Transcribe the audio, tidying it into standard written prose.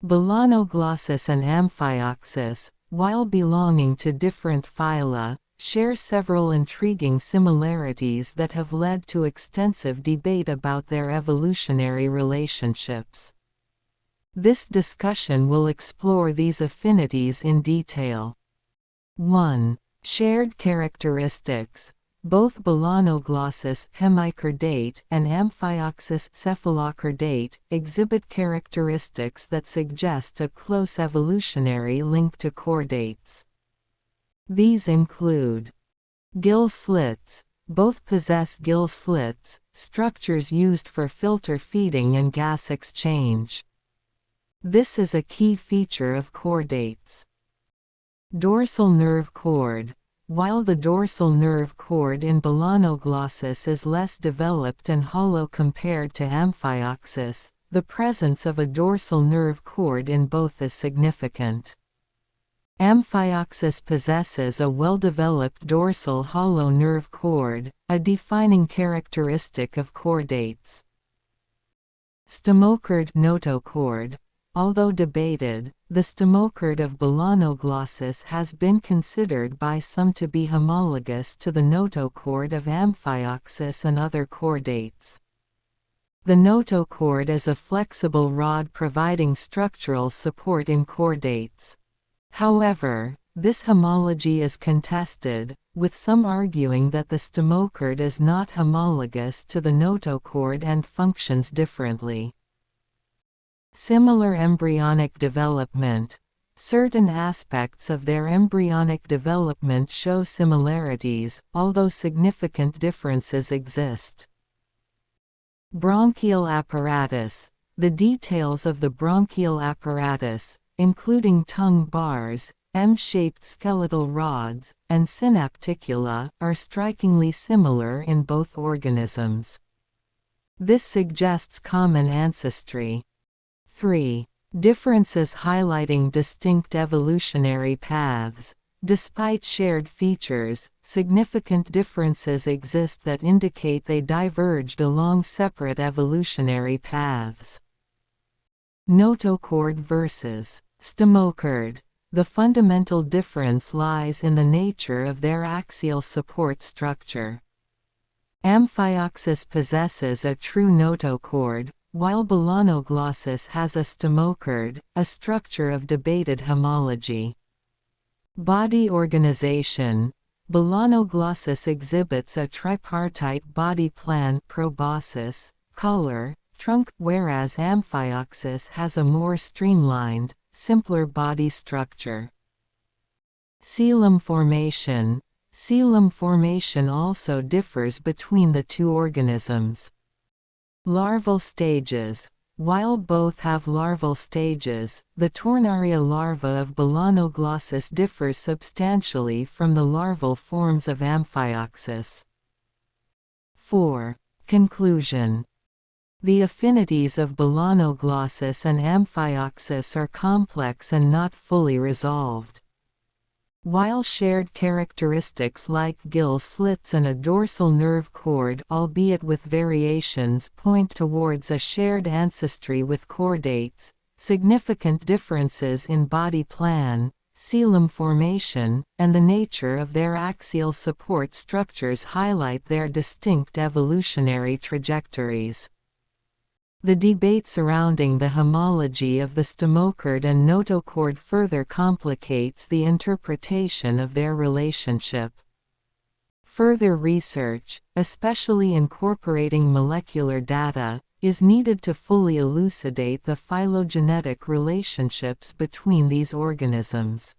Balanoglossus and Amphioxus, while belonging to different phyla, share several intriguing similarities that have led to extensive debate about their evolutionary relationships. This discussion will explore these affinities in detail. 1. Shared characteristics. Both Balanoglossus hemichordate and Amphioxus cephalochordate exhibit characteristics that suggest a close evolutionary link to chordates. These include gill slits. Both possess gill slits, structures used for filter feeding and gas exchange. This is a key feature of chordates. Dorsal nerve cord. While the dorsal nerve cord in Balanoglossus is less developed and hollow compared to Amphioxus, the presence of a dorsal nerve cord in both is significant. Amphioxus possesses a well-developed dorsal hollow nerve cord, a defining characteristic of chordates. Stomochord notochord. Although debated, the stomochord of Balanoglossus has been considered by some to be homologous to the notochord of Amphioxus and other chordates. The notochord is a flexible rod providing structural support in chordates. However, this homology is contested, with some arguing that the stomochord is not homologous to the notochord and functions differently. Similar embryonic development. Certain aspects of their embryonic development show similarities, although significant differences exist. Bronchial apparatus. The details of the bronchial apparatus, including tongue bars, M-shaped skeletal rods, and synapticula, are strikingly similar in both organisms. This suggests common ancestry. 3. Differences highlighting distinct evolutionary paths. Despite shared features, significant differences exist that indicate they diverged along separate evolutionary paths. Notochord versus stomochord. The fundamental difference lies in the nature of their axial support structure. Amphioxus possesses a true notochord, while Balanoglossus has a stomochord, a structure of debated homology. Body organization. Balanoglossus exhibits a tripartite body plan proboscis, collar, trunk, whereas Amphioxus has a more streamlined, simpler body structure. Coelom formation. Coelom formation also differs between the two organisms. Larval stages. While both have larval stages, the Tornaria larva of Balanoglossus differs substantially from the larval forms of Amphioxus. 4. Conclusion. The affinities of Balanoglossus and Amphioxus are complex and not fully resolved. While shared characteristics like gill slits and a dorsal nerve cord, albeit with variations, point towards a shared ancestry with chordates, significant differences in body plan, coelom formation, and the nature of their axial support structures highlight their distinct evolutionary trajectories. The debate surrounding the homology of the stomochord and notochord further complicates the interpretation of their relationship. Further research, especially incorporating molecular data, is needed to fully elucidate the phylogenetic relationships between these organisms.